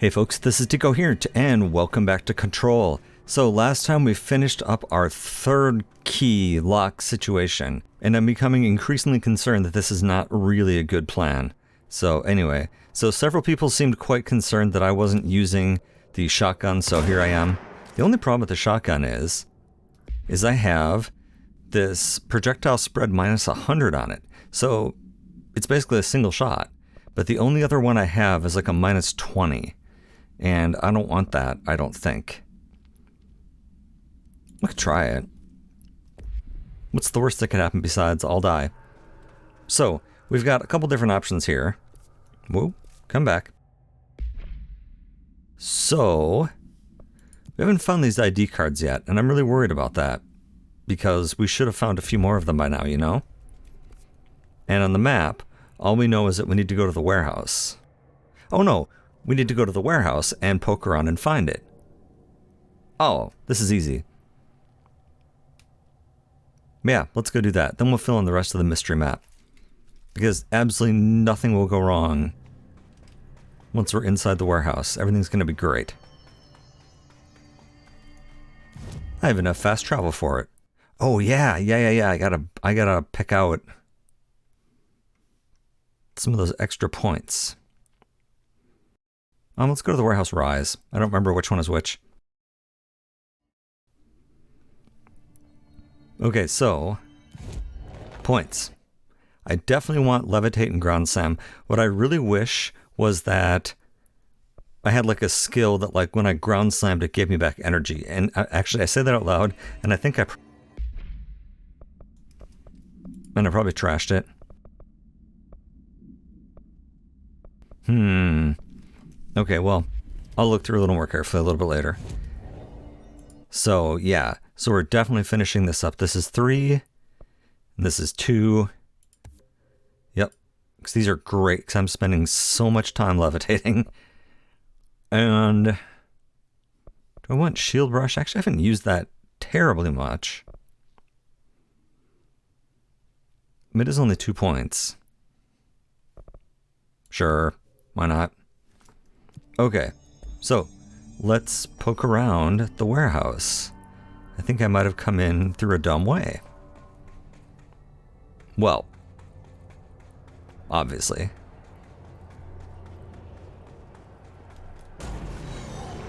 Hey folks, this is Decoherent, and welcome back to Control. So last time we finished up our third key lock situation, and I'm becoming increasingly concerned that this is not really a good plan. So anyway, several people seemed quite concerned that I wasn't using the shotgun, so here I am. The only problem with the shotgun is I have this projectile spread minus 100 on it. So it's basically a single shot, but the only other one I have is like a minus 20. And I don't want that, I don't think. I could try it. What's the worst that could happen besides I'll die? So, we've got a couple different options here. Whoa, come back. So, we haven't found these ID cards yet, and I'm really worried about that. Because we should have found a few more of them by now, you know? And on the map, all we know is that we need to go to the warehouse. Oh no! We need to go to the warehouse and poke around and find it. Oh, this is easy. Yeah, let's go do that. Then we'll fill in the rest of the mystery map. Because absolutely nothing will go wrong once we're inside the warehouse. Everything's going to be great. I have enough fast travel for it. Oh yeah. I gotta pick out some of those extra points. Let's go to the warehouse rise. I don't remember which one is which. Okay, so points. I definitely want levitate and ground slam. What I really wish was that I had like a skill that like when I ground slammed it gave me back energy. And actually I say that out loud and I think I probably trashed it. Okay, well, I'll look through a little more carefully a little bit later. So, yeah. So we're definitely finishing this up. This is 3. And this is 2. Yep. Because these are great, because I'm spending so much time levitating. And do I want shield brush? Actually, I haven't used that terribly much. It is only 2 points. Sure. Why not? Okay, so let's poke around the warehouse. I think I might have come in through a dumb way. Well, obviously.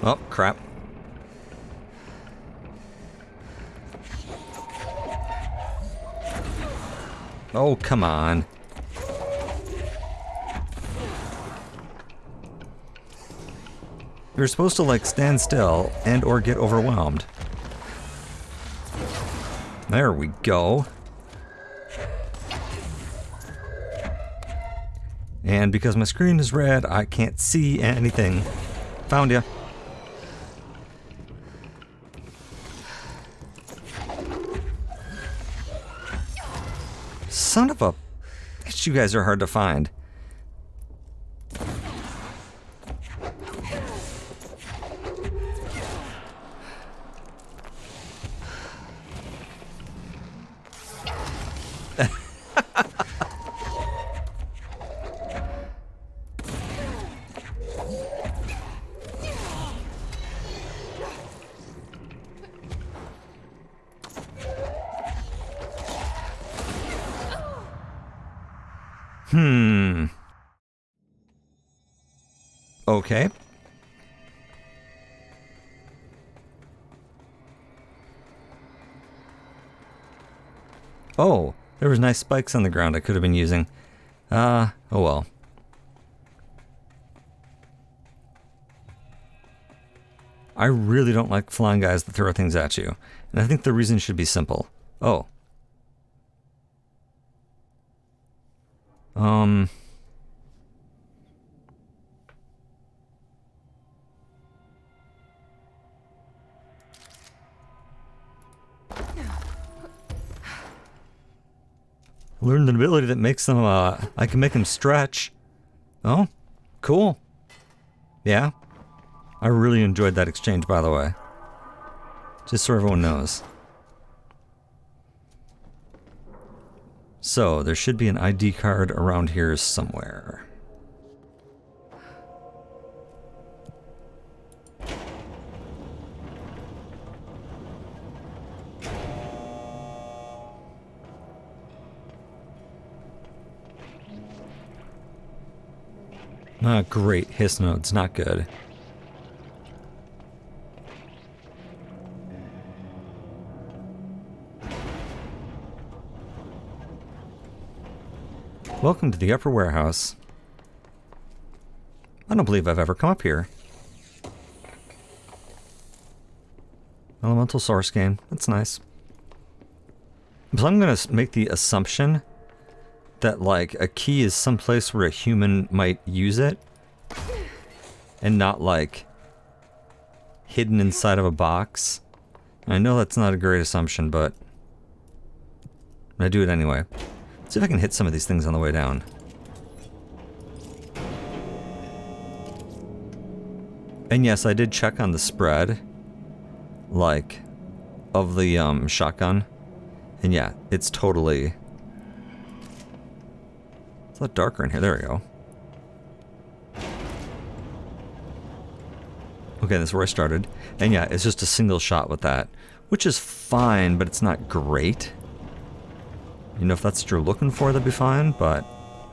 Oh, crap. Oh, come on. You're supposed to like stand still and or get overwhelmed. There we go. And because my screen is red, I can't see anything. Found ya. Son of a... You guys are hard to find. Okay. Oh, there was nice spikes on the ground I could have been using. Oh well. I really don't like flying guys that throw things at you. And I think the reason should be simple. Oh. Learned an ability that makes them, I can make them stretch. Oh, cool. Yeah. I really enjoyed that exchange, by the way. Just so everyone knows. So, there should be an ID card around here somewhere. Ah, great. Hiss nodes, not good. Welcome to the upper warehouse. I don't believe I've ever come up here. Elemental source gain. That's nice. So I'm going to make the assumption that, like, a key is someplace where a human might use it. And not, like, hidden inside of a box. I know that's not a great assumption, but I do it anyway. Let's see if I can hit some of these things on the way down. And yes, I did check on the spread, like, of the shotgun. And yeah, it's totally... It's a lot darker in here. There we go. Okay, that's where I started. And yeah, it's just a single shot with that, which is fine, but it's not great. You know, if that's what you're looking for, that'd be fine, but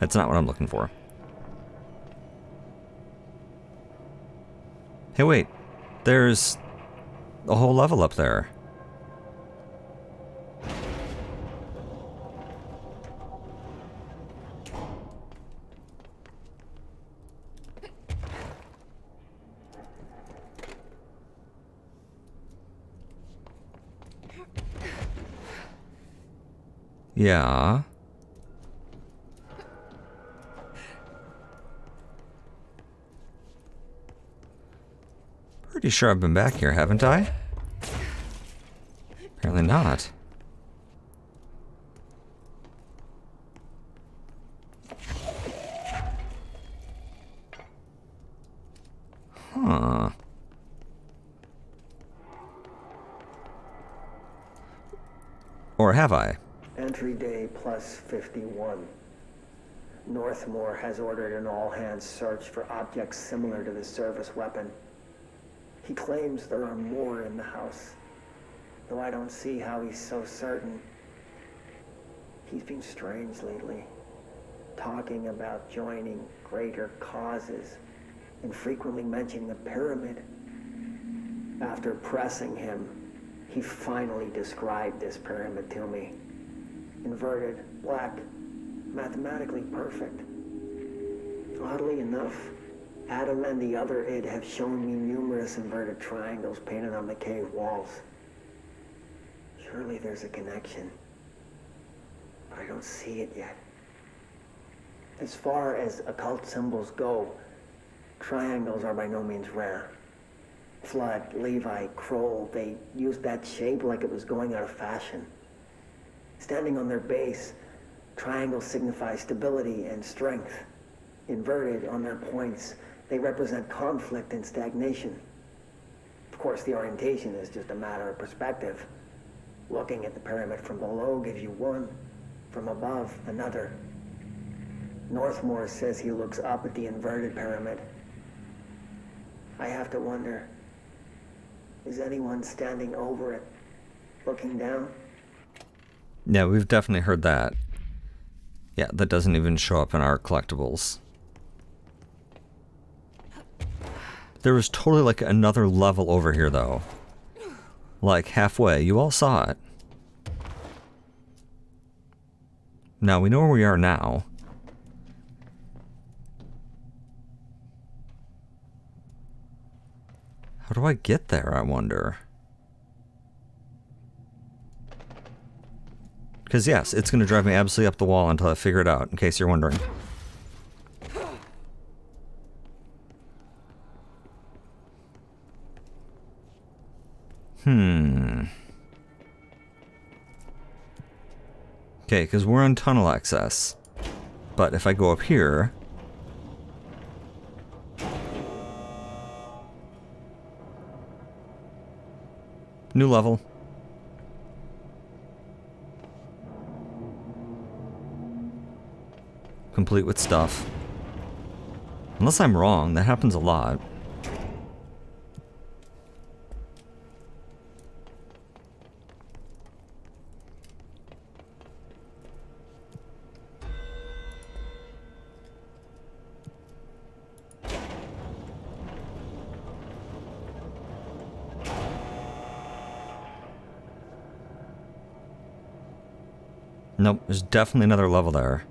that's not what I'm looking for. Hey, wait. There's a whole level up there. Yeah. Pretty sure I've been back here, haven't I? Apparently not. Huh. Or have I? Entry day plus 51. Northmore has ordered an all-hands search for objects similar to the service weapon. He claims there are more in the house, though I don't see how he's so certain. He's been strange lately, talking about joining greater causes and frequently mentioning a pyramid. After pressing him, he finally described this pyramid to me. Inverted, black, mathematically perfect. Oddly enough, Adam and the other id have shown me numerous inverted triangles painted on the cave walls. Surely there's a connection, but I don't see it yet. As far as occult symbols go, triangles are by no means rare. Flood, Levi, Kroll, they used that shape like it was going out of fashion. Standing on their base, triangles signify stability and strength. Inverted on their points, they represent conflict and stagnation. Of course, the orientation is just a matter of perspective. Looking at the pyramid from below gives you one, from above another. Northmore says he looks up at the inverted pyramid. I have to wonder, is anyone standing over it, looking down? Yeah, we've definitely heard that. Yeah, that doesn't even show up in our collectibles. There was totally like another level over here though. Like halfway. You all saw it. Now we know where we are now. How do I get there, I wonder? Because yes, it's going to drive me absolutely up the wall until I figure it out, in case you're wondering. Okay, because we're on tunnel access. But if I go up here... New level. Complete with stuff. Unless I'm wrong, that happens a lot. Nope, there's definitely another level there.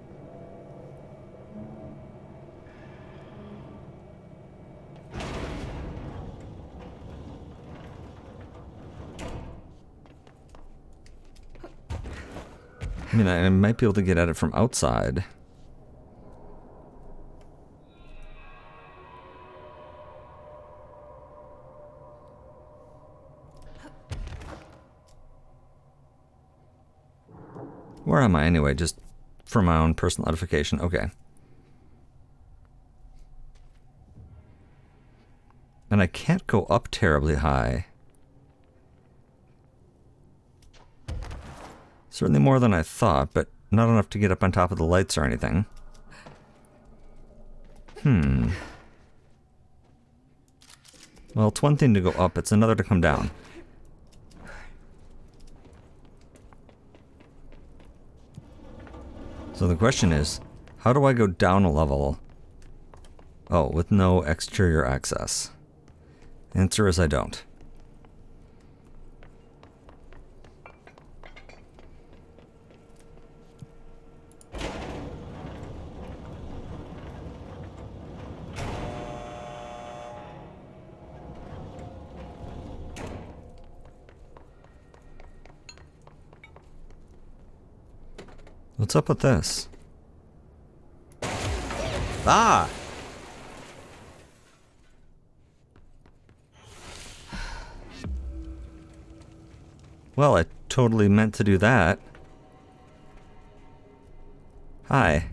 I mean, I might be able to get at it from outside. Where am I anyway? Just for my own personal edification. Okay. And I can't go up terribly high. Certainly more than I thought, but not enough to get up on top of the lights or anything. Well, it's one thing to go up, it's another to come down. So the question is, how do I go down a level? Oh, with no exterior access. Answer is I don't. What's up with this? Ah! Well, I totally meant to do that. Hi.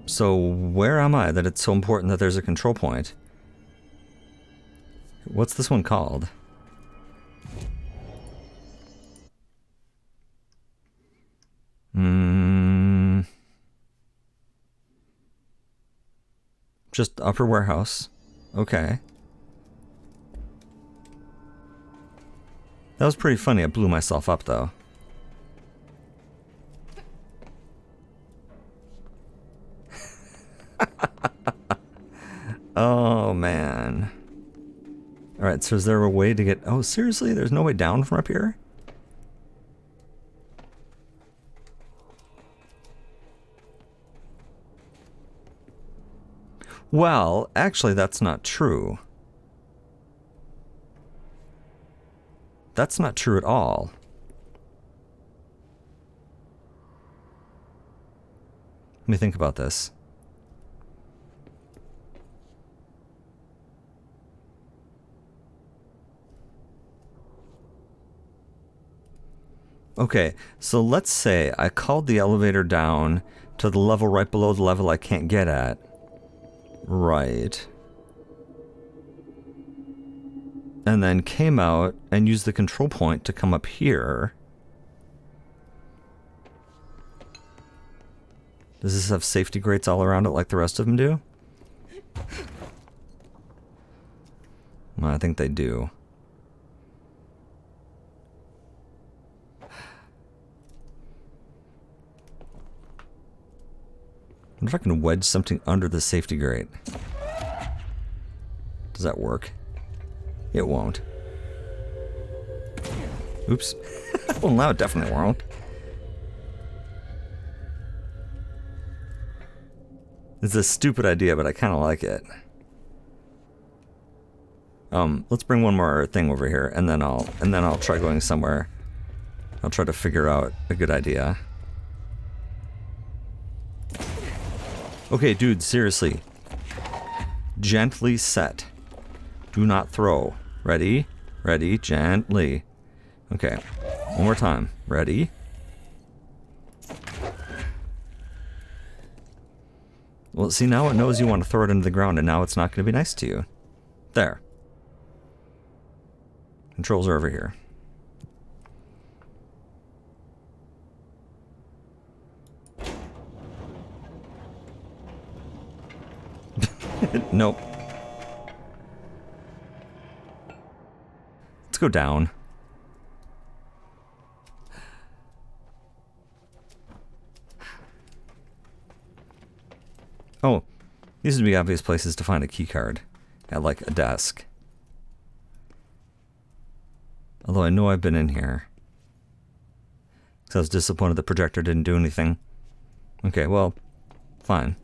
So where am I that it's so important that there's a control point? What's this one called? Just upper warehouse. Okay. That was pretty funny. I blew myself up though. Oh man. Alright, so is there a way to get... Oh, seriously? There's no way down from up here? Well, actually, that's not true. That's not true at all. Let me think about this. Okay, so let's say I called the elevator down to the level right below the level I can't get at. Right. And then came out and used the control point to come up here. Does this have safety grates all around it like the rest of them do? Well, I think they do. I wonder if I can wedge something under the safety grate. Does that work? It won't. Oops. Well, now it definitely won't. It's a stupid idea, but I kind of like it. Let's bring one more thing over here, and then I'll try going somewhere. I'll try to figure out a good idea. Okay, dude, seriously. Gently set. Do not throw. Ready? Ready, gently. Okay, one more time. Ready? Well, see, now it knows you want to throw it into the ground, and now it's not going to be nice to you. There. Controls are over here. Nope. Let's go down. Oh, these would be obvious places to find a keycard at like a desk. Although I know I've been in here. Because I was disappointed the projector didn't do anything. Okay, well, fine.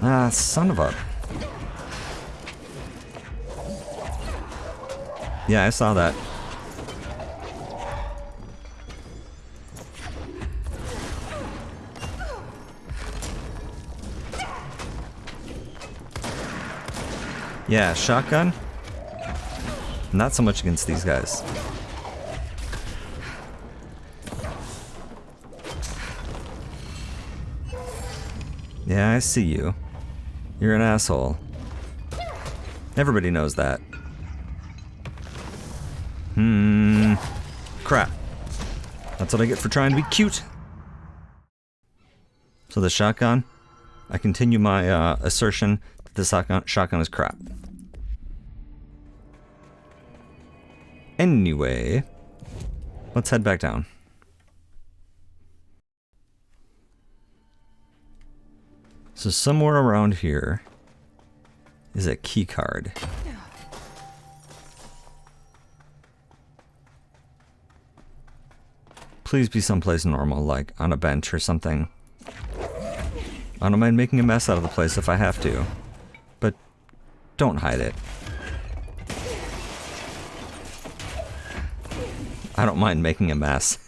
Ah, son of a... Yeah, I saw that. Yeah, shotgun? Not so much against these guys. Yeah, I see you. You're an asshole. Everybody knows that. Crap. That's what I get for trying to be cute. So the shotgun, I continue my assertion that the shotgun is crap. Anyway, let's head back down. So somewhere around here is a keycard. Please be someplace normal, like on a bench or something. I don't mind making a mess out of the place if I have to, but don't hide it. I don't mind making a mess.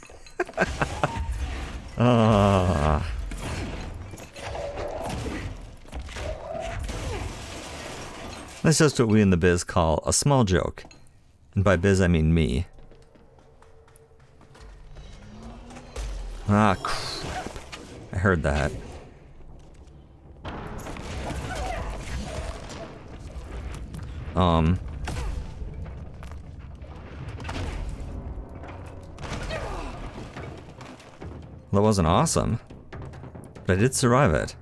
That's just what we in the biz call a small joke. And by biz I mean me. Ah, crap. I heard that. That wasn't awesome, but I did survive it.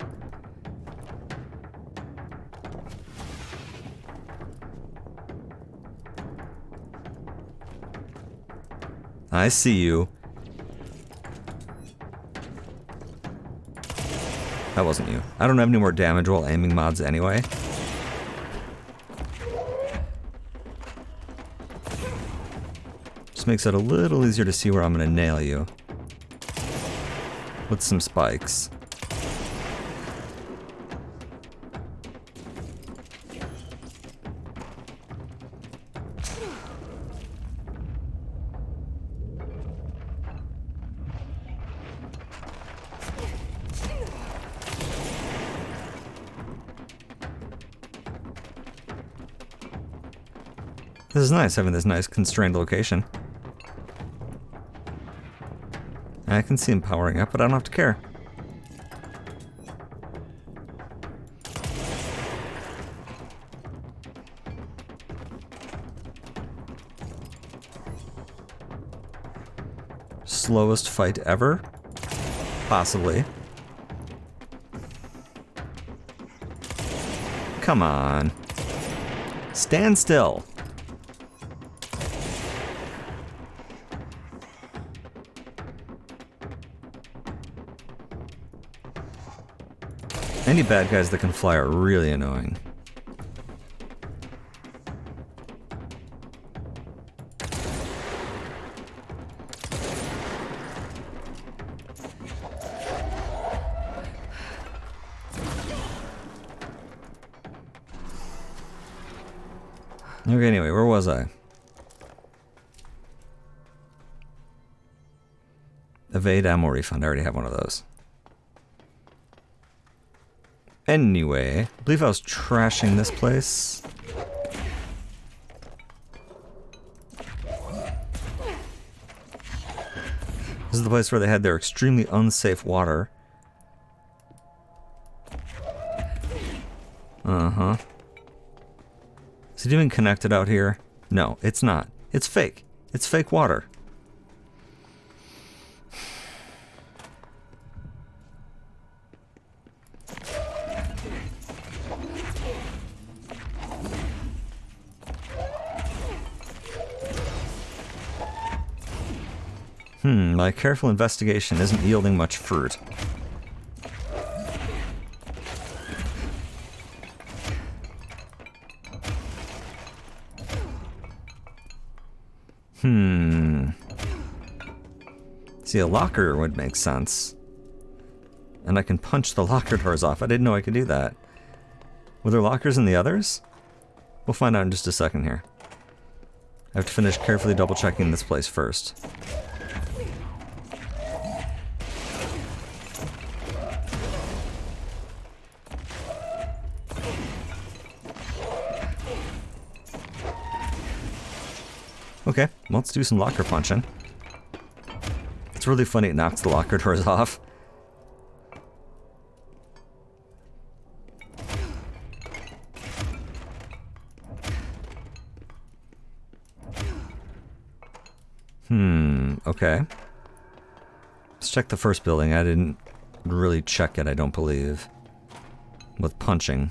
I see you. That wasn't you. I don't have any more damage while aiming mods anyway. Just makes it a little easier to see where I'm gonna nail you. With some spikes. This is nice, having this nice constrained location. I can see him powering up, but I don't have to care. Slowest fight ever? Possibly. Come on. Stand still. Any bad guys that can fly are really annoying. Okay, anyway, where was I? Evade ammo refund. I already have one of those. Anyway, I believe I was trashing this place. This is the place where they had their extremely unsafe water. Uh-huh. Is it even connected out here? No, it's not. It's fake. It's fake water. My careful investigation isn't yielding much fruit. See, a locker would make sense. And I can punch the locker doors off. I didn't know I could do that. Were there lockers in the others? We'll find out in just a second here. I have to finish carefully double checking this place first. Okay, well, let's do some locker punching. It's really funny, it knocks the locker doors off. Okay. Let's check the first building. I didn't really check it, I don't believe. With punching.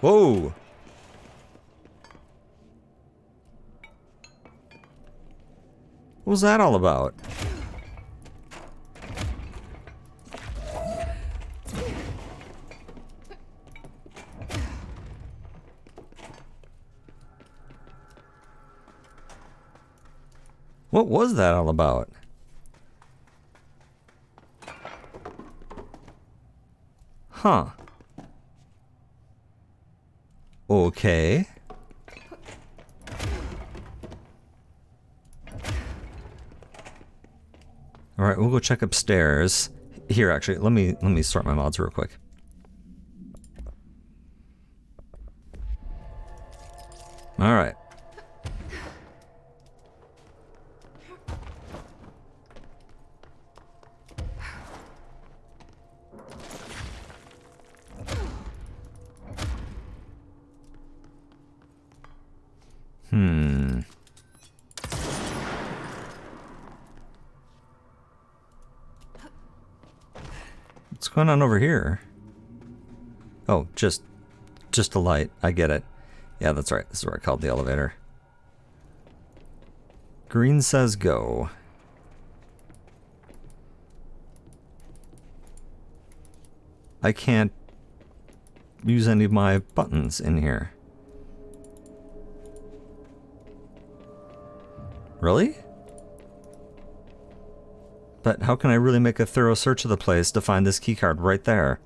Whoa! What was that all about? What was that all about? Huh. Okay. All right, we'll go check upstairs. Here, actually, let me sort my mods real quick. All right. What's going on over here? Oh, just a light. I get it. Yeah, that's right. This is where I called the elevator. Green says go. I can't use any of my buttons in here. Really? But how can I really make a thorough search of the place to find this keycard right there?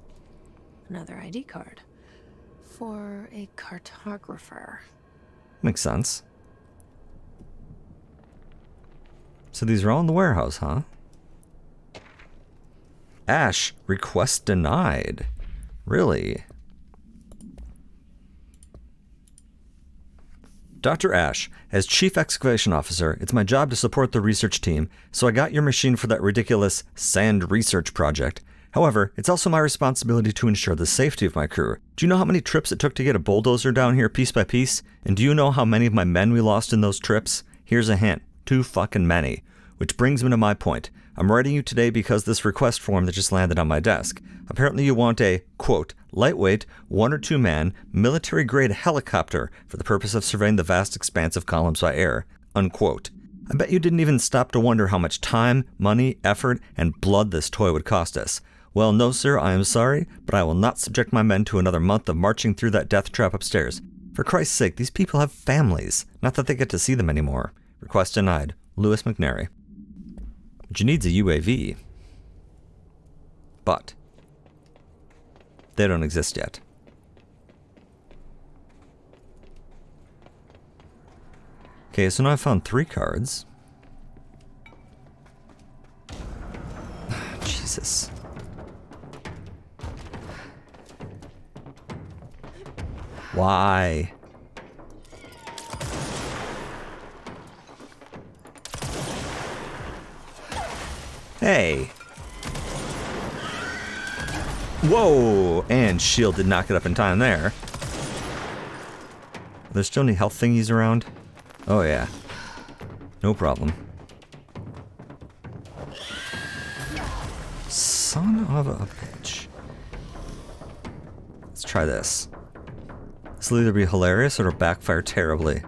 Another ID card. For a cartographer. Makes sense. So these are all in the warehouse, huh? Ash, request denied. Really? Dr. Ash, as Chief Excavation Officer, it's my job to support the research team, so I got your machine for that ridiculous sand research project. However, it's also my responsibility to ensure the safety of my crew. Do you know how many trips it took to get a bulldozer down here piece by piece? And do you know how many of my men we lost in those trips? Here's a hint. Too fucking many. Which brings me to my point. I'm writing you today because this request form that just landed on my desk. Apparently you want a, quote, lightweight, 1 or 2 man, military-grade helicopter for the purpose of surveying the vast expanse of columns by air, unquote. I bet you didn't even stop to wonder how much time, money, effort, and blood this toy would cost us. Well, no, sir, I am sorry, but I will not subject my men to another month of marching through that death trap upstairs. For Christ's sake, these people have families. Not that they get to see them anymore. Request denied. Lewis McNary. She needs a UAV. But they don't exist yet. Okay, so now I found 3 cards. Jesus. Why? Hey. Whoa! And shield did not get up in time there. Are there still any health thingies around? Oh yeah. No problem. Son of a bitch. Let's try this. This will either be hilarious or it'll backfire terribly.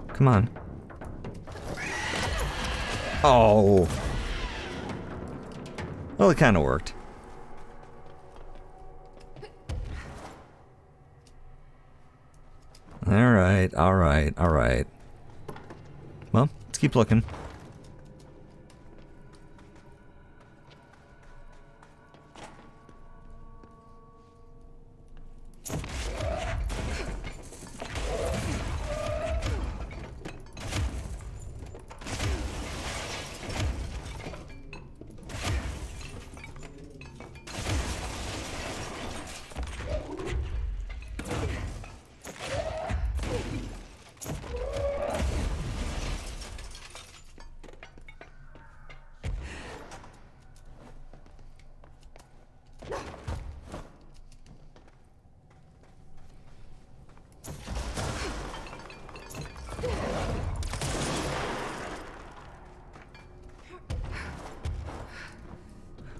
Come on. Oh. Well, it kind of worked. Alright, alright, alright. Well, let's keep looking.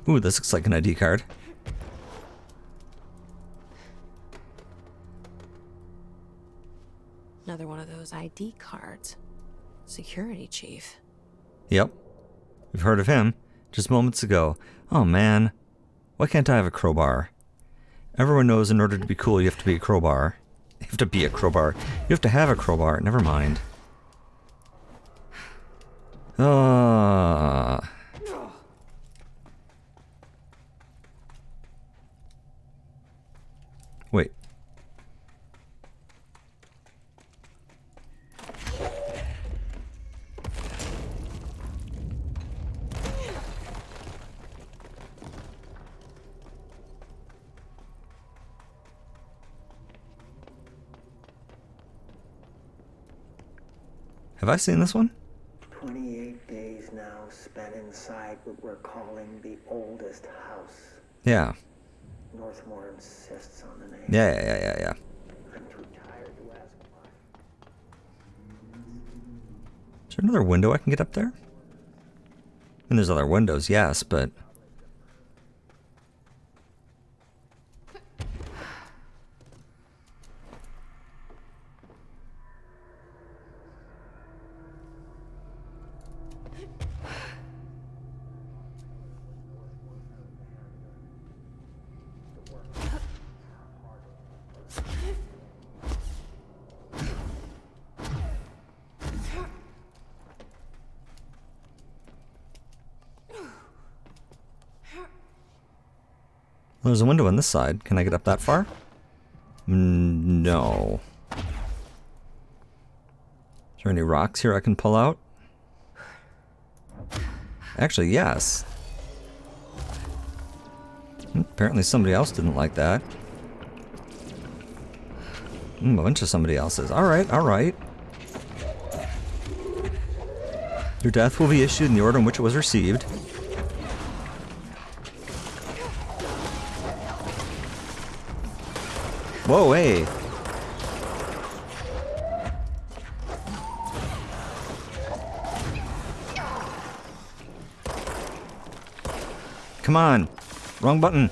Ooh, this looks like an ID card. Another one of those ID cards. Security chief. Yep. We've heard of him just moments ago. Oh man, why can't I have a crowbar? Everyone knows in order to be cool you have to be a crowbar. You have to be a crowbar. You have to have a crowbar. Never mind. Wait. Have I seen this one? 28 days now spent inside what we're calling the oldest house. Yeah. Northmore insists on the name. Yeah. I'm too tired to ask why. Is there another window I can get up there? And there's other windows, yes, but... Well, there's a window on this side. Can I get up that far? No. Is there any rocks here I can pull out? Actually, yes. Apparently somebody else didn't like that. A bunch of somebody else's. Alright, alright. Your death will be issued in the order in which it was received. Whoa, hey! Come on! Wrong button!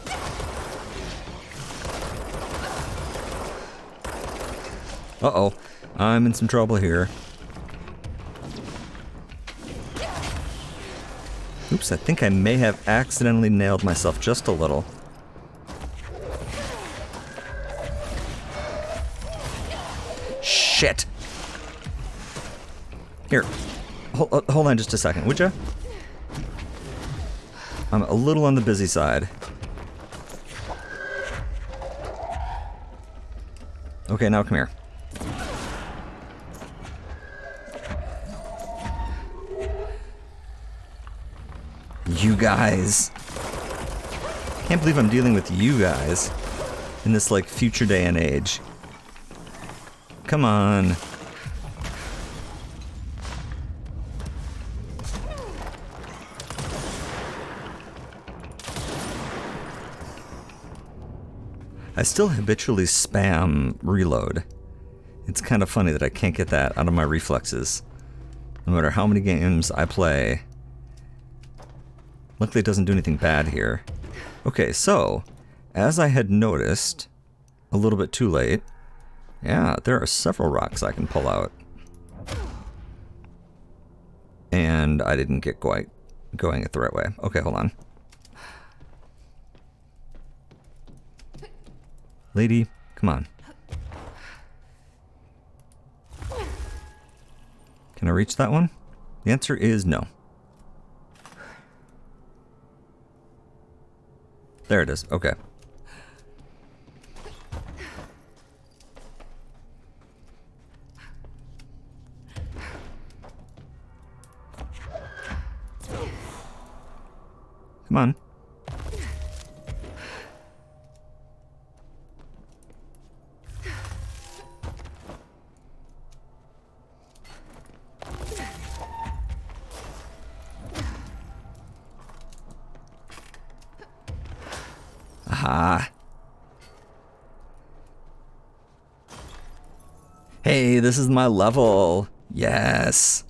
Uh-oh. I'm in some trouble here. Oops, I think I may have accidentally nailed myself just a little. Shit! Here, hold on just a second, would ya? I'm a little on the busy side. Okay, now come here. You guys. Can't believe I'm dealing with you guys in this, like, future day and age. Come on. I still habitually spam reload. It's kind of funny that I can't get that out of my reflexes. No matter how many games I play. Luckily it doesn't do anything bad here. Okay, so, as I had noticed, a little bit too late, yeah, there are several rocks I can pull out. And I didn't get quite going it the right way. Okay, hold on. Lady, come on. Can I reach that one? The answer is no. There it is. Okay. Come on. Aha. Hey, this is my level. Yes.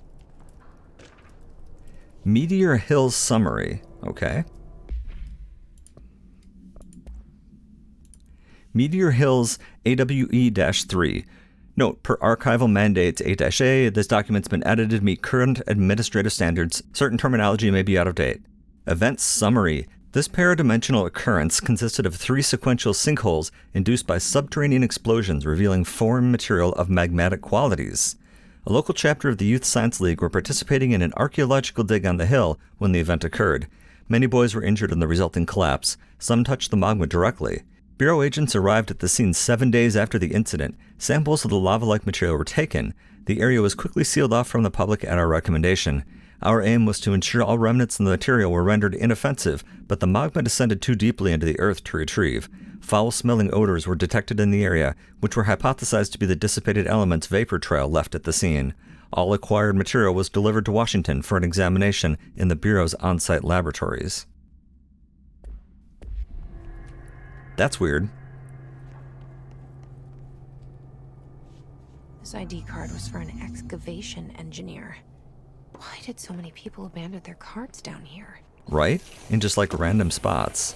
Meteor Hill Summary. Okay. Meteor Hills AWE-3. Note, per archival mandates 8-A, this document's been edited to meet current administrative standards. Certain terminology may be out of date. Event Summary. This paradimensional occurrence consisted of 3 sequential sinkholes induced by subterranean explosions revealing foreign material of magmatic qualities. A local chapter of the Youth Science League were participating in an archaeological dig on the hill when the event occurred. Many boys were injured in the resulting collapse. Some touched the magma directly. Bureau agents arrived at the scene 7 days after the incident. Samples of the lava-like material were taken. The area was quickly sealed off from the public at our recommendation. Our aim was to ensure all remnants of the material were rendered inoffensive, but the magma descended too deeply into the earth to retrieve. Foul-smelling odors were detected in the area, which were hypothesized to be the dissipated elements vapor trail left at the scene. All acquired material was delivered to Washington for an examination in the Bureau's on-site laboratories. That's weird. This ID card was for an excavation engineer. Why did so many people abandon their cards down here? Right? In just like random spots.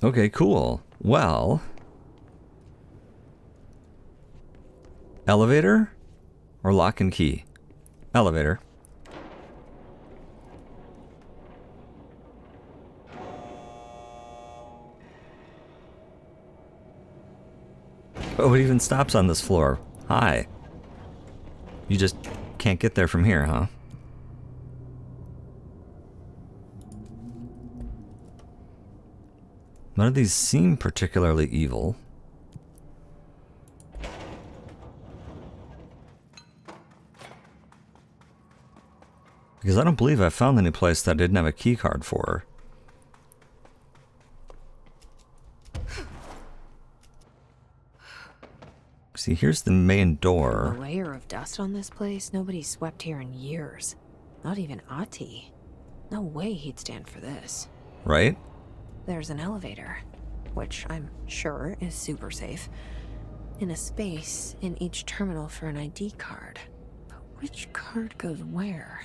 Okay, cool. Well... Elevator? Or lock and key? Elevator. Oh, it even stops on this floor. Hi. You just can't get there from here, huh? None of these seem particularly evil. Because I don't believe I found any place that I didn't have a key card for. See, here's the main door. A layer of dust on this place. Nobody's swept here in years. Not even Ati. No way he'd stand for this. Right? There's an elevator, which I'm sure is super safe, in a space in each terminal for an ID card. But which card goes where?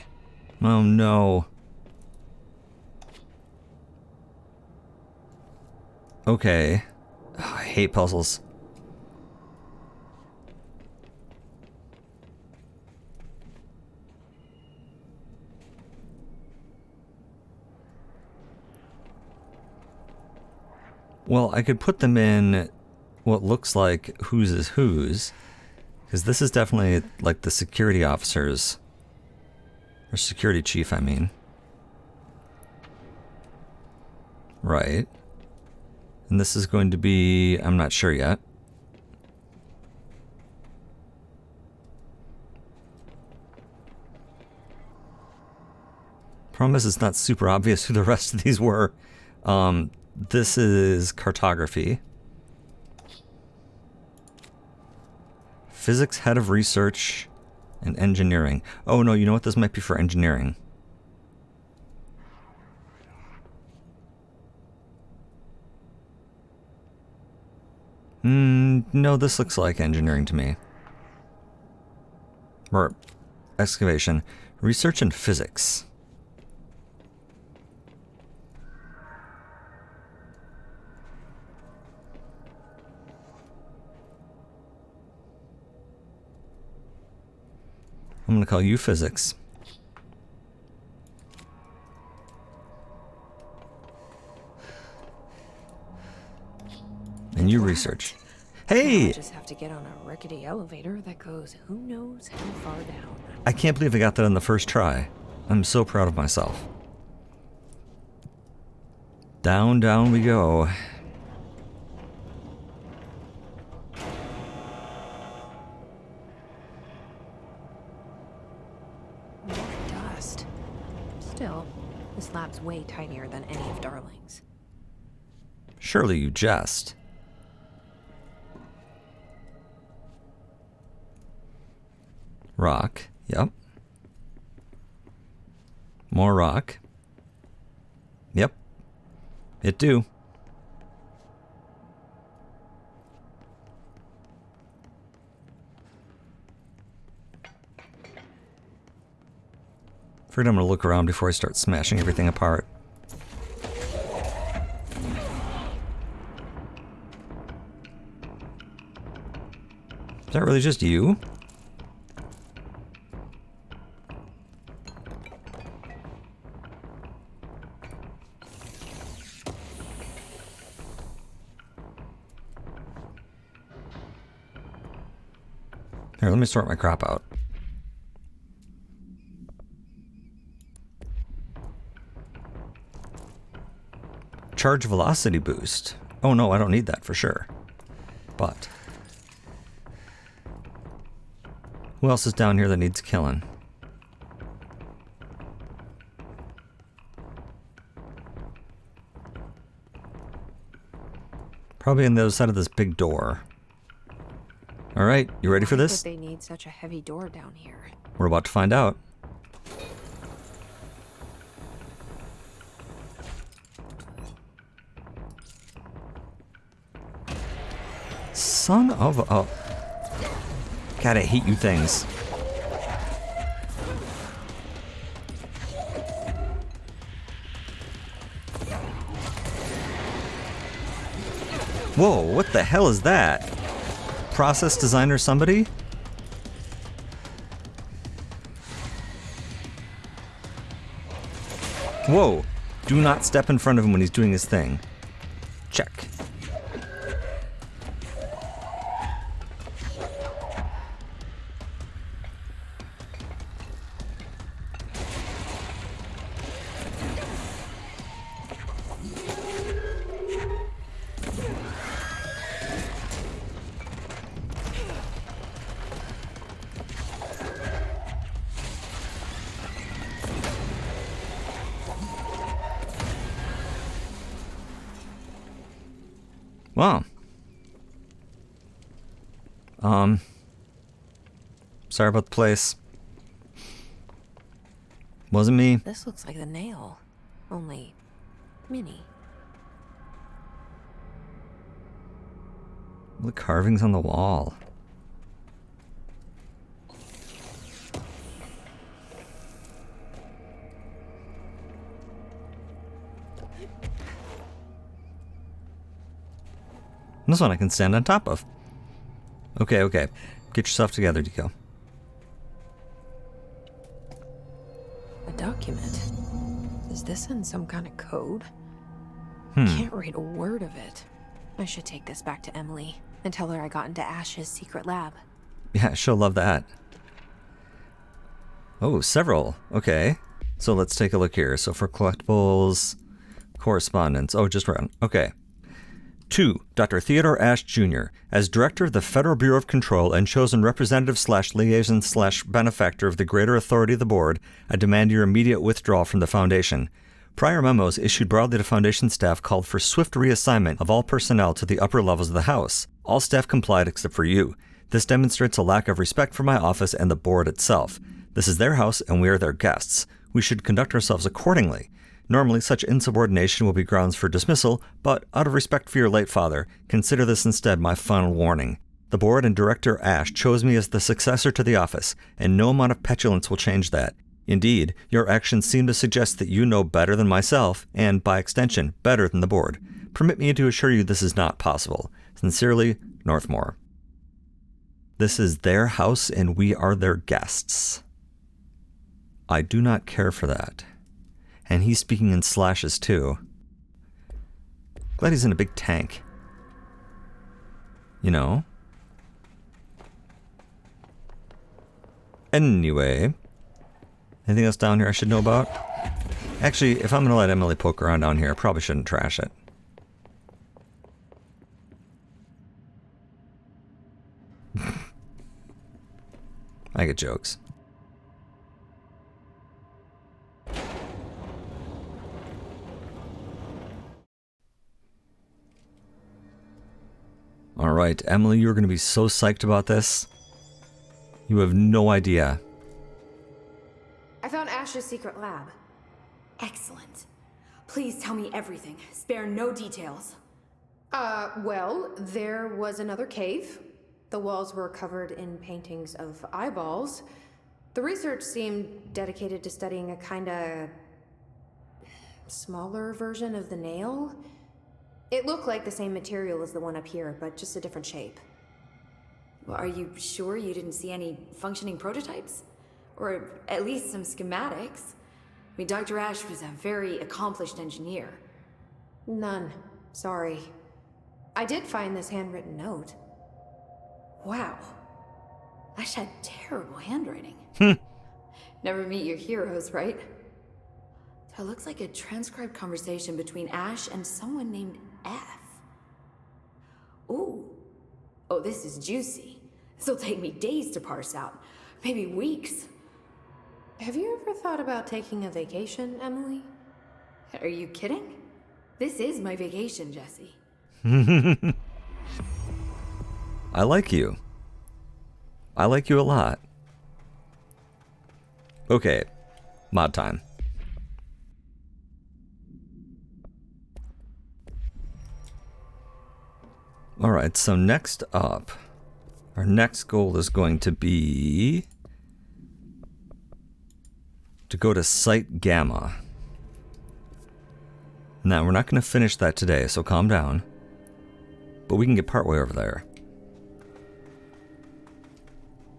Oh no. Okay. Oh, I hate puzzles. Well, I could put them in what looks like whose is whose, because this is definitely like the security officers, or security chief, I mean. Right. And this is going to be, I'm not sure yet. Problem is, it's not super obvious who the rest of these were. This is cartography. Physics head of research and engineering. Oh no, you know what? This might be for engineering. No, this looks like engineering to me. Or excavation. Research and physics. I'm gonna call you physics. And you research. Hey! I just have to get on a rickety elevator that goes who knows how far down. I can't believe I got that on the first try. I'm so proud of myself. Down, down we go. More dust. Still, this lab's way tinier than any of Darling's. Surely you jest. Rock. Yep. More rock. Yep. It do. Afraid I'm gonna look around before I start smashing everything apart. Is that really just you? Here, let me sort my crap out. Charge velocity boost. Oh no, I don't need that for sure. But who else is down here that needs killing? Probably on the other side of this big door. All right, you ready for this? Why would they need such a heavy door down here? We're about to find out. Son of a... God, I hate you things. Whoa, what the hell is that? Process designer somebody? Whoa, do not step in front of him when he's doing his thing. Check. Wow. Sorry about the place. Wasn't me. This looks like the nail, only mini. The carvings on the wall. This one I can stand on top of. Okay, okay. Get yourself together, Deco. A document? Is this in some kind of code? Hmm. Can't read a word of it. I should take this back to Emily and tell her I got into Ash's secret lab. Yeah, she'll love that. Oh, several. Okay. So let's take a look here. So for collectibles, correspondence. Oh, just run. Okay. To Dr. Theodore Ash Jr. As Director of the Federal Bureau of Control and chosen representative/liaison/benefactor of the greater authority of the board, I demand your immediate withdrawal from the Foundation. Prior memos issued broadly to Foundation staff called for swift reassignment of all personnel to the upper levels of the House. All staff complied except for you. This demonstrates a lack of respect for my office and the board itself. This is their house and we are their guests. We should conduct ourselves accordingly. Normally, such insubordination will be grounds for dismissal, but out of respect for your late father, consider this instead my final warning. The board and Director Ash chose me as the successor to the office, and no amount of petulance will change that. Indeed, your actions seem to suggest that you know better than myself, and, by extension, better than the board. Permit me to assure you this is not possible. Sincerely, Northmore. This is their house, and we are their guests. I do not care for that. And he's speaking in slashes too. Glad he's in a big tank. You know? Anyway. Anything else down here I should know about? Actually, if I'm going to let Emily poke around down here, I probably shouldn't trash it. I get jokes. Alright, Emily, you're going to be so psyched about this. You have no idea. I found Ash's secret lab. Excellent. Please tell me everything. Spare no details. Well, there was another cave. The walls were covered in paintings of eyeballs. The research seemed dedicated to studying a kinda smaller version of the nail. It looked like the same material as the one up here, but just a different shape. Well, are you sure you didn't see any functioning prototypes? Or at least some schematics? I mean, Dr. Ash was a very accomplished engineer. None. Sorry. I did find this handwritten note. Wow. Ash had terrible handwriting. Never meet your heroes, right? So it looks like a transcribed conversation between Ash and someone named F. Ooh. Oh, this is juicy. This'll take me days to parse out. Maybe weeks. Have you ever thought about taking a vacation, Emily? Are you kidding? This is my vacation, Jesse. I like you. I like you a lot. Okay, mod time. Alright, so next up, our next goal is going to be to go to Site Gamma. Now, we're not going to finish that today, so calm down. But we can get partway over there.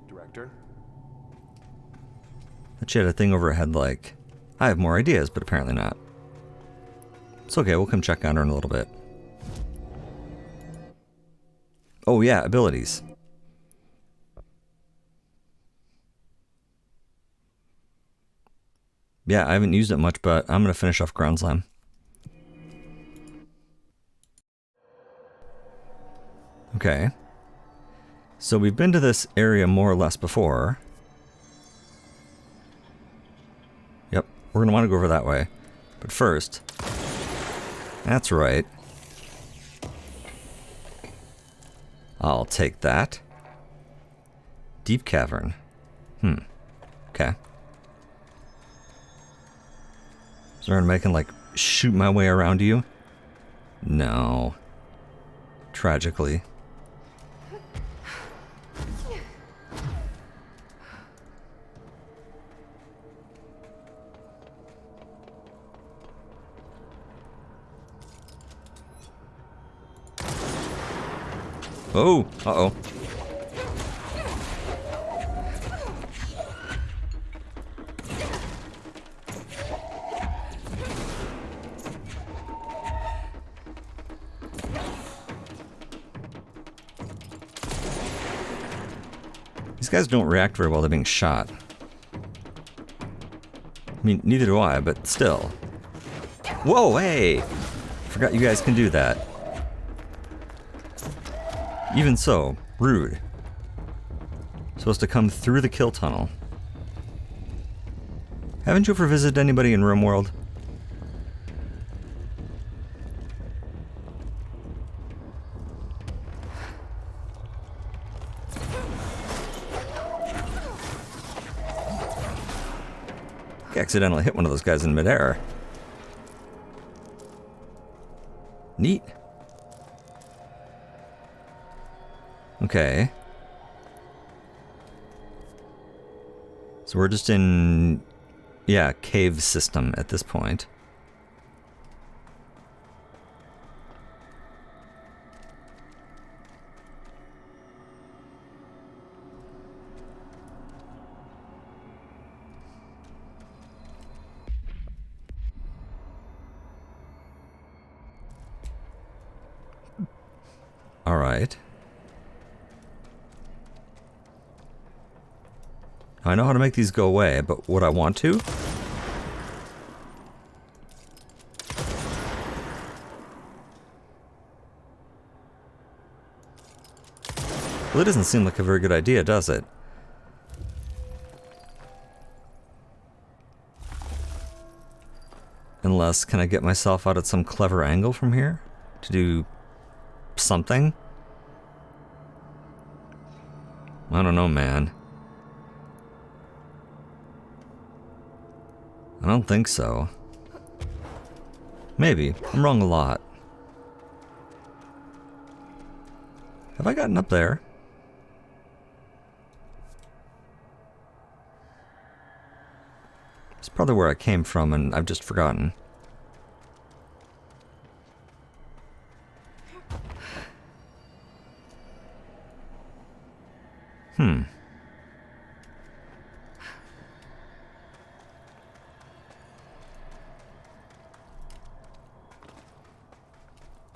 Director? But she had a thing over her head like, I have more ideas, but apparently not. It's okay, we'll come check on her in a little bit. Oh yeah, abilities. Yeah, I haven't used it much, but I'm going to finish off Ground Slam. Okay. So we've been to this area more or less before. Yep, we're going to want to go over that way. But first, that's right. I'll take that. Deep Cavern. Okay. Is there I can, like, shoot my way around you? No. Tragically. Oh, uh-oh. These guys don't react very well to being shot. I mean, neither do I, but still. Whoa, hey! Forgot you guys can do that. Even so, rude. Supposed to come through the kill tunnel. Haven't you ever visited anybody in RimWorld? I accidentally hit one of those guys in midair. Neat. Okay. So we're just in, yeah, cave system at this point. Alright. I know how to make these go away, but would I want to? Well, it doesn't seem like a very good idea, does it? Unless, can I get myself out at some clever angle from here? To do something? I don't know, man. I don't think so. Maybe. I'm wrong a lot. Have I gotten up there? It's probably where I came from and I've just forgotten.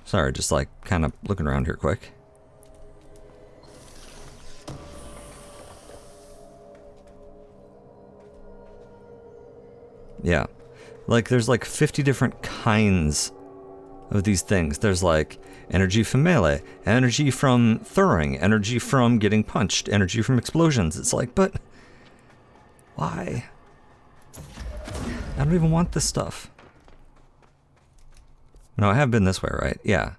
Sorry, just like kind of looking around here quick. Yeah. Like there's like 50 different kinds of these things. There's like energy from melee, energy from throwing, energy from getting punched, energy from explosions. It's like, but why? I don't even want this stuff. No, I have been this way, right? Yeah.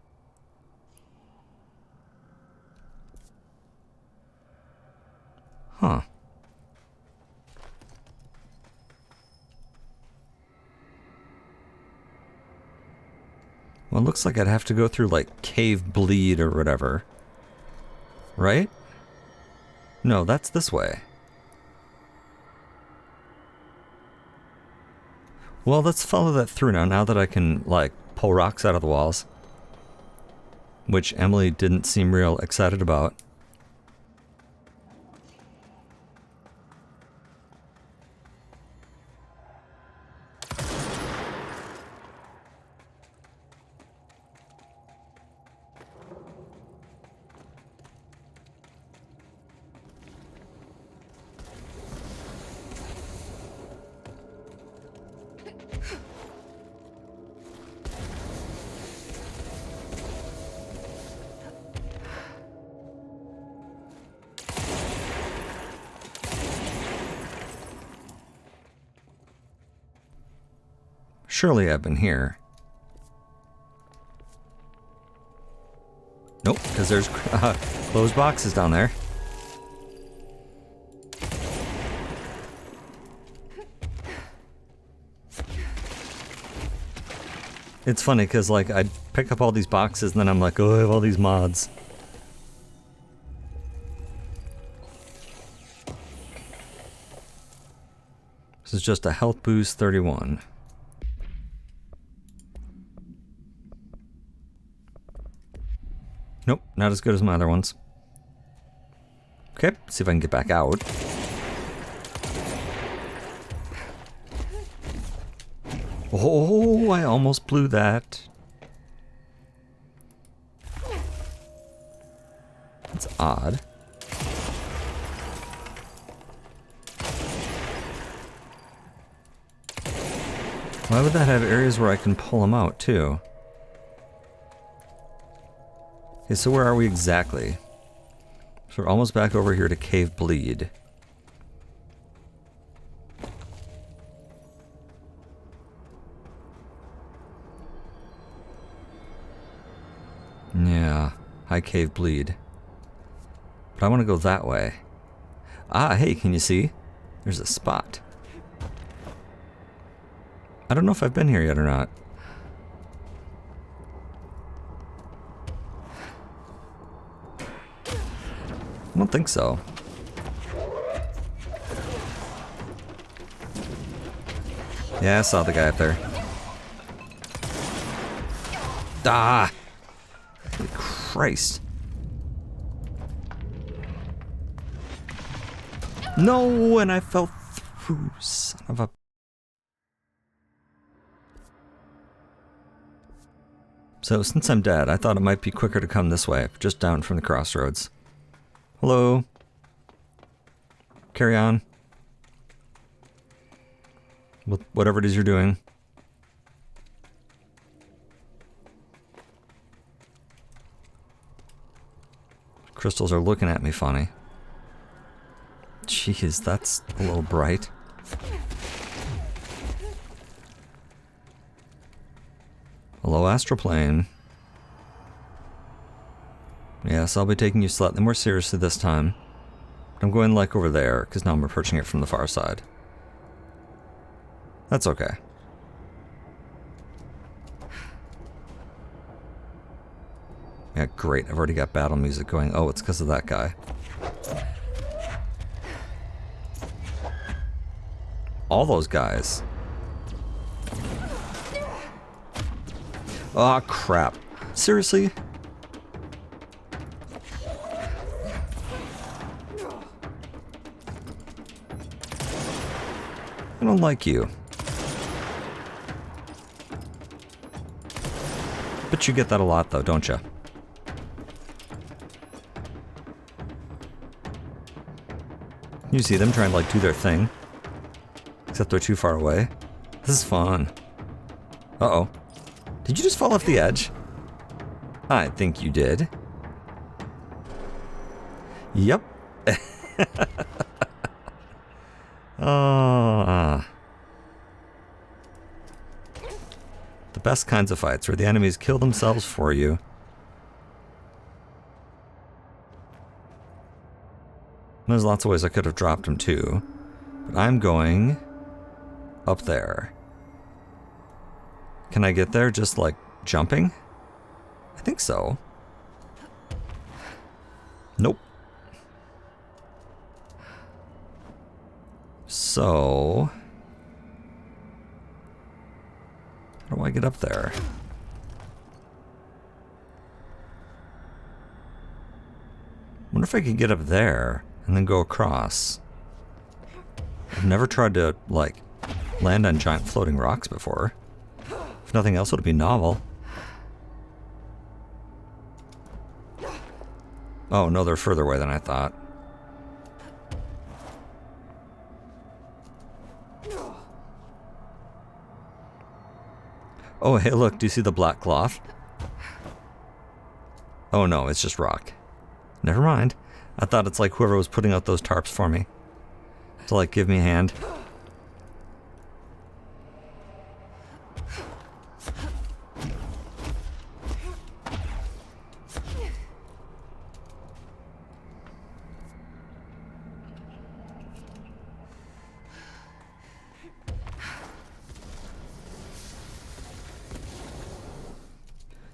Huh. Well, it looks like I'd have to go through, like, cave bleed or whatever. Right? No, that's this way. Well, let's follow that through now that I can, like, pull rocks out of the walls. Which Emily didn't seem real excited about. Surely I've been here. Nope, because there's closed boxes down there. It's funny because like I'd pick up all these boxes and then I'm like, oh, I have all these mods. This is just a health boost 31. Nope, not as good as my other ones. Okay, see if I can get back out. Oh, I almost blew that. That's odd. Why would that have areas where I can pull them out, too? Okay, so where are we exactly? So we're almost back over here to Cave Bleed. Yeah, High Cave Bleed. But I want to go that way. Ah, hey, can you see? There's a spot. I don't know if I've been here yet or not. I don't think so. Yeah, I saw the guy up there. Ah! Holy Christ. No, and I fell through. Son of a... So since I'm dead, I thought it might be quicker to come this way, just down from the crossroads. Hello? Carry on. With whatever it is you're doing. Crystals are looking at me funny. Jeez, that's a little bright. Hello, astral plane. Yes, I'll be taking you slightly more seriously this time. I'm going like over there, because now I'm approaching it from the far side. That's okay. Yeah, great. I've already got battle music going. Oh, it's because of that guy. All those guys. Oh, crap. Seriously? I don't like you. But you get that a lot, though, don't you? You see them trying to, like, do their thing. Except they're too far away. This is fun. Uh-oh. Did you just fall off the edge? I think you did. Yep. Oh. The best kinds of fights where the enemies kill themselves for you. There's lots of ways I could have dropped him too. But I'm going up there. Can I get there just like jumping? I think so. Nope. So, how do I get up there? Wonder if I could get up there and then go across. I've never tried to, like, land on giant floating rocks before. If nothing else, it would be novel. Oh, no, they're further away than I thought. Oh, hey, look, do you see the black cloth? Oh, no, it's just rock. Never mind. I thought it's like whoever was putting out those tarps for me. To, like, give me a hand.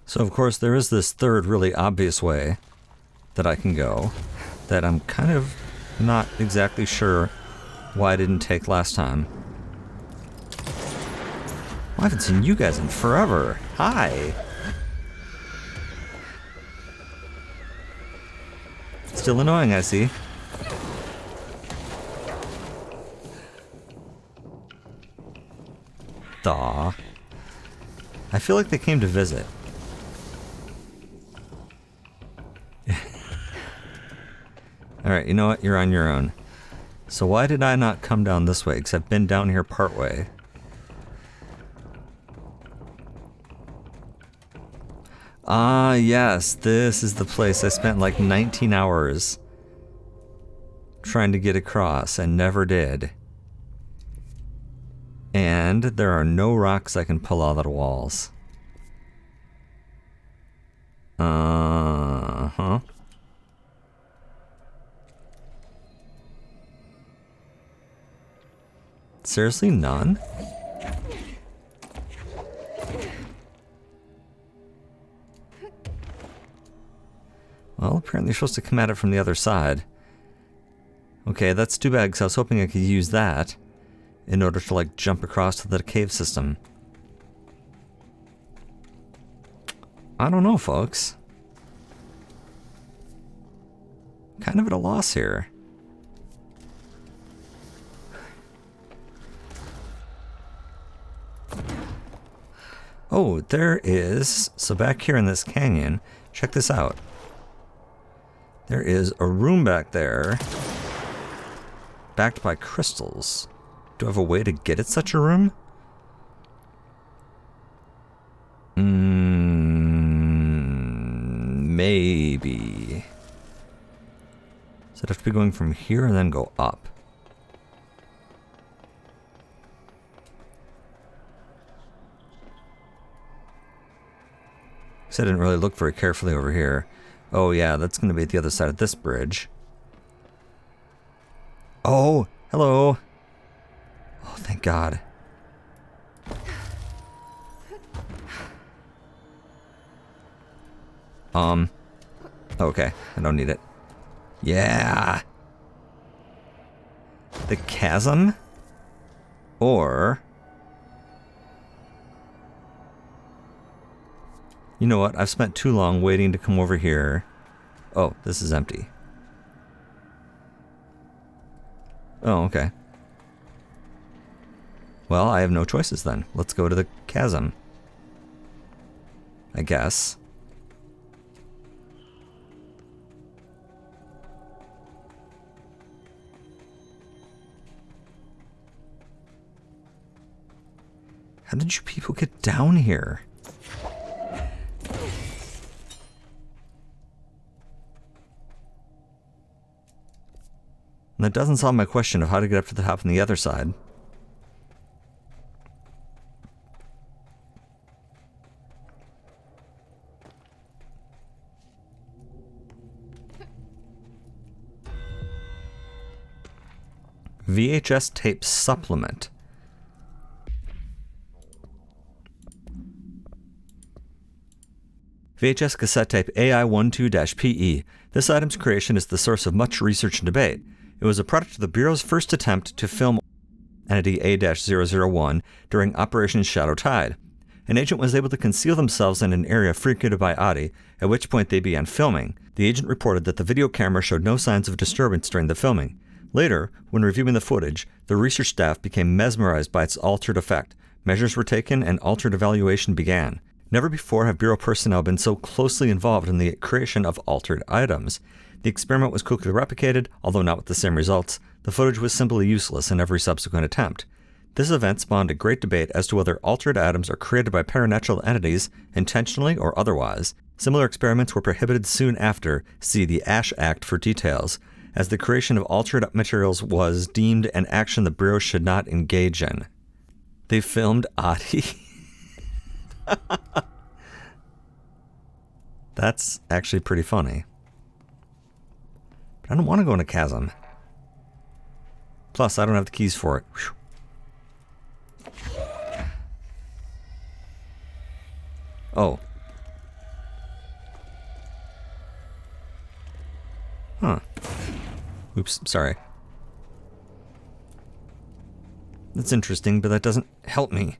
So, of course, there is this third really obvious way that I can go that I'm kind of not exactly sure why I didn't take last time. Well, I haven't seen you guys in forever. Hi. Still annoying, I see. Aw. I feel like they came to visit. Alright, you know what? You're on your own. So why did I not come down this way? Because I've been down here part way. Ah, yes. This is the place I spent like 19 hours trying to get across and never did. And there are no rocks I can pull out of the walls. Uh-huh. Seriously, none? Well, apparently you're supposed to come at it from the other side. Okay, that's too bad, because I was hoping I could use that in order to, like, jump across to the cave system. I don't know, folks. Kind of at a loss here. Oh, there is... So back here in this canyon, check this out. There is a room back there, backed by crystals. Do I have a way to get at such a room? Maybe. So I'd have to be going from here and then go up. So I didn't really look very carefully over here. Oh yeah, that's going to be at the other side of this bridge. Oh, hello. Oh, thank God. Okay, I don't need it. Yeah. The chasm? Or... You know what? I've spent too long waiting to come over here. Oh, this is empty. Oh, okay. Well, I have no choices then. Let's go to the chasm. I guess. How did you people get down here? And that doesn't solve my question of how to get up to the top on the other side. VHS tape supplement. VHS cassette tape AI12-PE. This item's creation is the source of much research and debate. It was a product of the Bureau's first attempt to film entity A-001 during Operation Shadow Tide. An agent was able to conceal themselves in an area frequented by Adi, at which point they began filming. The agent reported that the video camera showed no signs of disturbance during the filming. Later, when reviewing the footage, the research staff became mesmerized by its altered effect. Measures were taken and altered evaluation began. Never before have Bureau personnel been so closely involved in the creation of altered items. The experiment was quickly replicated, although not with the same results. The footage was simply useless in every subsequent attempt. This event spawned a great debate as to whether altered items are created by paranatural entities, intentionally or otherwise. Similar experiments were prohibited soon after. See the Ash Act for details, as the creation of altered materials was deemed an action the Bureau should not engage in. They filmed Adi. That's actually pretty funny. But I don't want to go in a chasm. Plus, I don't have the keys for it. Whew. Oh. Huh. Oops, sorry. That's interesting, but that doesn't help me.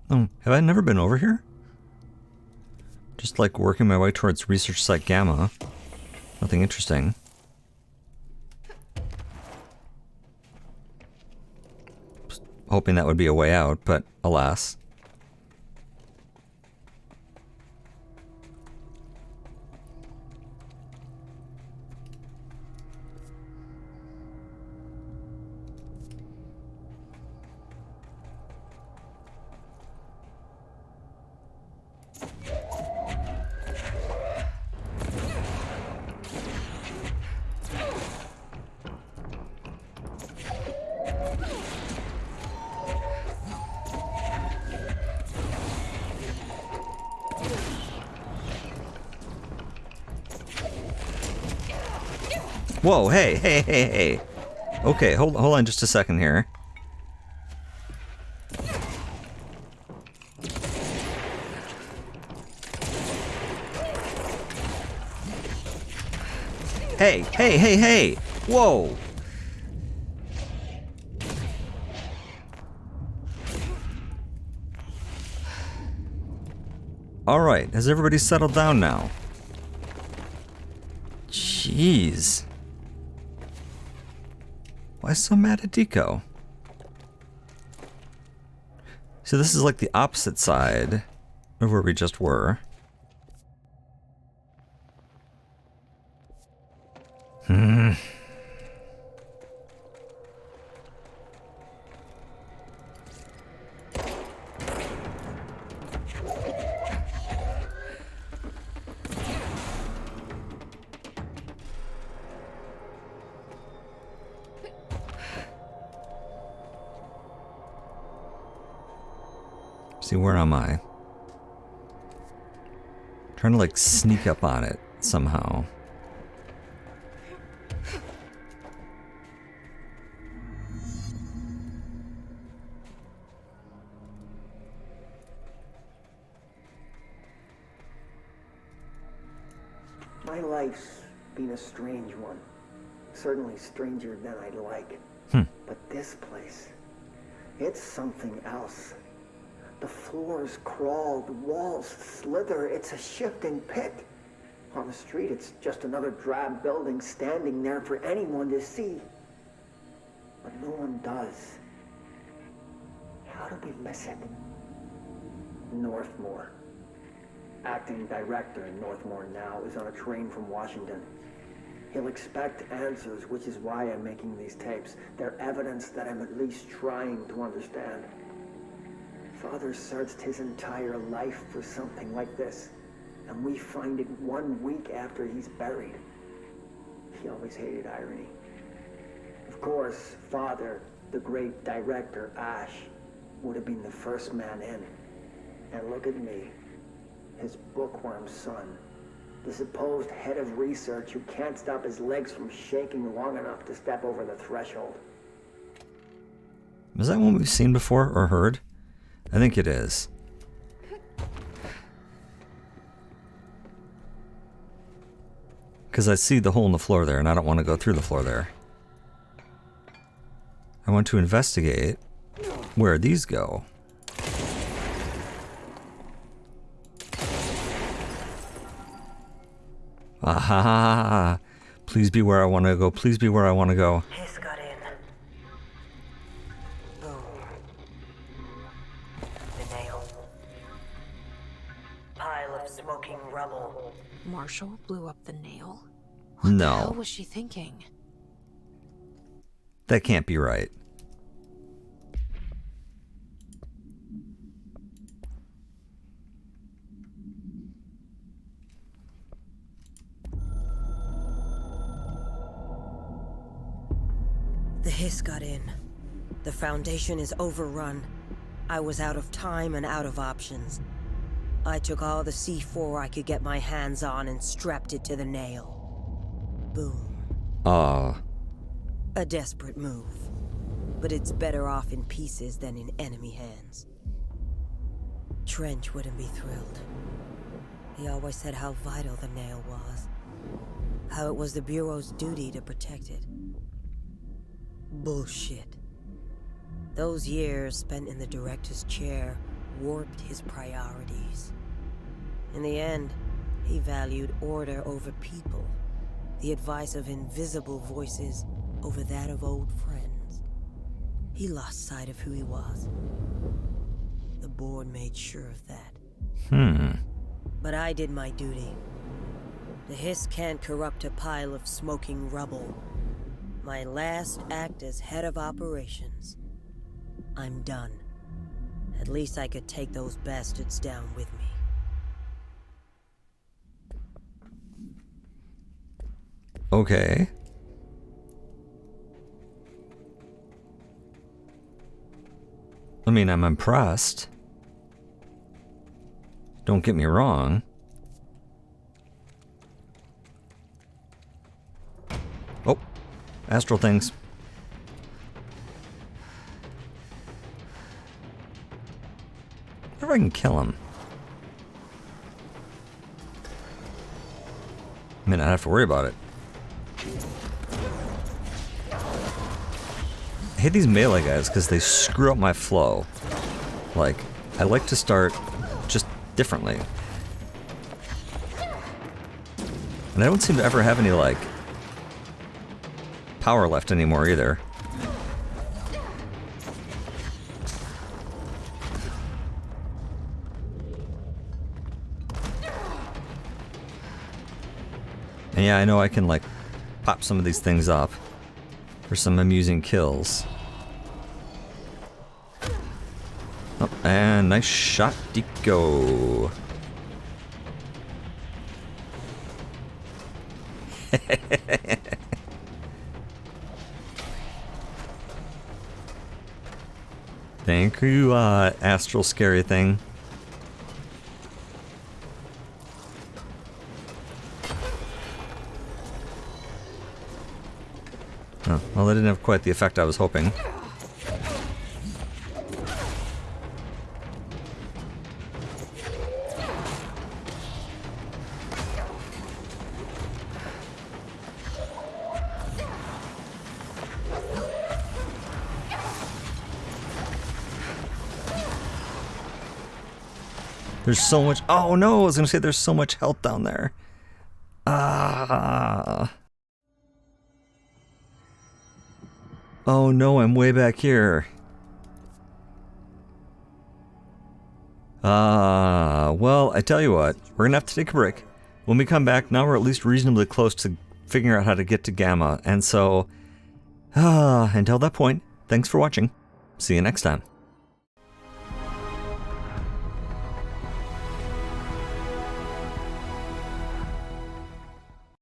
Oh, have I never been over here? Just like working my way towards Research Site Gamma. Nothing interesting. Hoping that would be a way out, but alas. Whoa, hey. Okay, hold on just a second here. Hey. Whoa. Alright, has everybody settled down now? Jeez. Why so mad at Deco? So this is like the opposite side of where we just were. See, where am I? Trying to like sneak up on it somehow. My life's been a strange one. Certainly stranger than I'd like. But this place, it's something else. The floors crawl, the walls slither. It's a shifting pit. On the street, it's just another drab building standing there for anyone to see. But no one does. How do we miss it? Northmore. Acting director in Northmore now is on a train from Washington. He'll expect answers, which is why I'm making these tapes. They're evidence that I'm at least trying to understand. Father searched his entire life for something like this, and we find it 1 week after he's buried. He always hated irony. Of course, Father, the great director, Ash, would have been the first man in. And look at me, his bookworm son, the supposed head of research who can't stop his legs from shaking long enough to step over the threshold. Is that one we've seen before or heard? I think it is. Because I see the hole in the floor there, and I don't want to go through the floor there. I want to investigate where these go. Aha! Please be where I want to go. Please be where I want to go. Hiss got in. Boom. The nail. Pile of smoking rubble. Marshall blew up the nail? What the hell No, was she thinking? that can't be right. The hiss got in. The Foundation is overrun. I was out of time and out of options. I took all the C4 I could get my hands on and strapped it to the nail. Boom. A desperate move. But it's better off in pieces than in enemy hands. Trench wouldn't be thrilled. He always said how vital the nail was. How it was the Bureau's duty to protect it. Bullshit. Those years spent in the director's chair warped his priorities. In the end, he valued order over people, the advice of invisible voices over that of old friends. He lost sight of who he was. The board made sure of that. But I did my duty. The hiss can't corrupt a pile of smoking rubble. My last act as head of operations. I'm done. At least I could take those bastards down with me. Okay. I mean, I'm impressed. Don't get me wrong. Oh, astral things. I wonder if I can kill him. I mean, I have to worry about it. I hate these melee guys because they screw up my flow. Like, I like to start just differently. And I don't seem to ever have any, like, power left anymore either. And yeah, I know I can, like, pop some of these things up for some amusing kills. Oh, and nice shot, Deco. Thank you, astral scary thing. Oh, well, that didn't have quite the effect I was hoping. There's so much. Oh no, I was gonna say there's so much health down there. Ah. Oh no, I'm way back here. Well, I tell you what, we're gonna have to take a break. When we come back, now we're at least reasonably close to figuring out how to get to Gamma, and so, until that point, thanks for watching. See you next time.